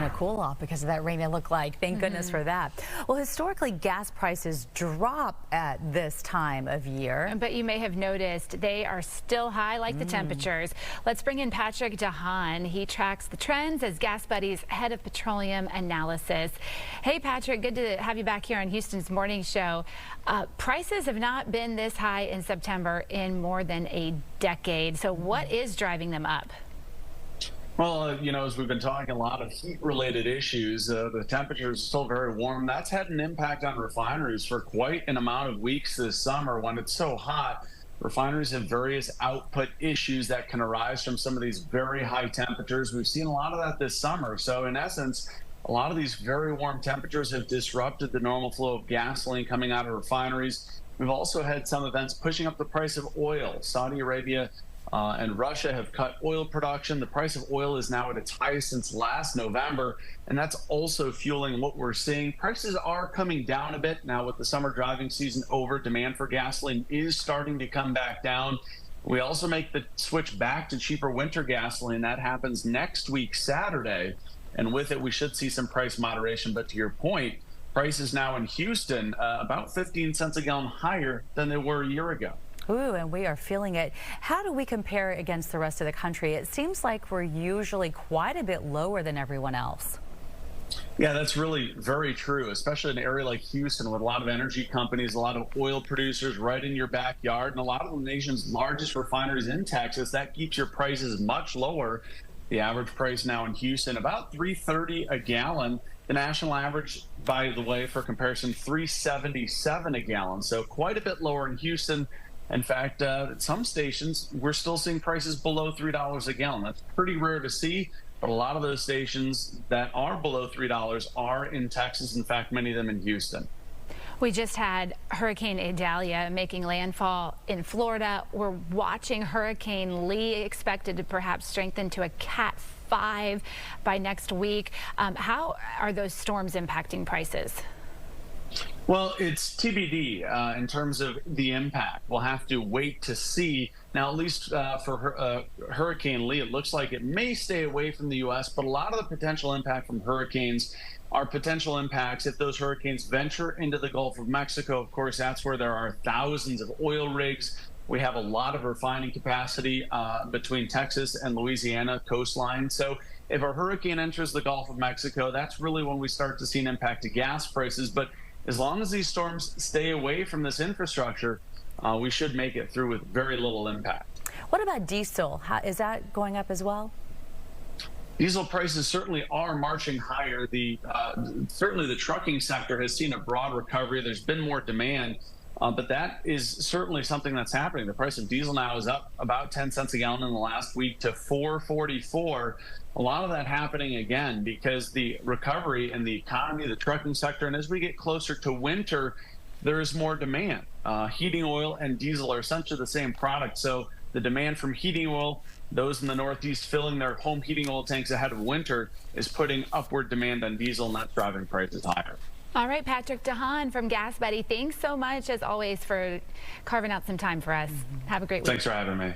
going to cool off because of that rain, it looked like. Thank goodness for that. Well, historically, gas prices drop at this time of year. But you may have noticed they are still high, like the temperatures. Let's bring in Patrick De Haan. He tracks the trends as GasBuddy's head of petroleum analysis. Hey, Patrick, good to have you back here on Houston's Morning Show. Prices have not been this high in September in more than a decade. So what is driving them up? Well, as we've been talking, a lot of heat-related issues. The temperatures are still very warm. That's had an impact on refineries for quite an amount of weeks this summer. When it's so hot, refineries have various output issues that can arise from some of these very high temperatures. We've seen a lot of that this summer. So in essence, a lot of these very warm temperatures have disrupted the normal flow of gasoline coming out of refineries. We've also had some events pushing up the price of oil. Saudi Arabia and Russia have cut oil production. The price of oil is now at its highest since last November, and that's also fueling what we're seeing. Prices are coming down a bit. Now with the summer driving season over, demand for gasoline is starting to come back down. We also make the switch back to cheaper winter gasoline. That happens next week, Saturday, and with it, we should see some price moderation. But to your point, prices now in Houston about 15 cents a gallon higher than they were a year ago. Ooh, and we are feeling it. How do we compare against the rest of the country? It seems like we're usually quite a bit lower than everyone else. Yeah, that's really very true, especially in an area like Houston with a lot of energy companies, a lot of oil producers right in your backyard, and a lot of the nation's largest refineries in Texas. That keeps your prices much lower. The average price now in Houston, about $3.30 a gallon. The national average, by the way, for comparison, $3.77 a gallon. So quite a bit lower in Houston. In fact, at some stations, we're still seeing prices below $3 a gallon. That's pretty rare to see, but a lot of those stations that are below $3 are in Texas. In fact, many of them in Houston. We just had Hurricane Idalia making landfall in Florida. We're watching Hurricane Lee, expected to perhaps strengthen to a Cat 5 by next week. How are those storms impacting prices? Well, it's TBD in terms of the impact. We'll have to wait to see. Now, at least for Hurricane Lee, it looks like it may stay away from the U.S., but a lot of the potential impact from hurricanes are potential impacts if those hurricanes venture into the Gulf of Mexico. Of course, that's where there are thousands of oil rigs. We have a lot of refining capacity between Texas and Louisiana coastline. So if a hurricane enters the Gulf of Mexico, that's really when we start to see an impact to gas prices. But as long as these storms stay away from this infrastructure, we should make it through with very little impact. What about diesel? Is that going up as well? Diesel prices certainly are marching higher. Certainly the trucking sector has seen a broad recovery. There's been more demand, but that is certainly something that's happening. The price of diesel now is up about 10 cents a gallon in the last week to $4.44. A lot of that happening again because the recovery in the economy, the trucking sector, and as we get closer to winter, there is more demand. Heating oil and diesel are essentially the same product. So the demand from heating oil, those in the Northeast filling their home heating oil tanks ahead of winter, is putting upward demand on diesel, and that's driving prices higher. All right, Patrick De Haan from GasBuddy, thanks so much, as always, for carving out some time for us. Have a great week. Thanks for having me.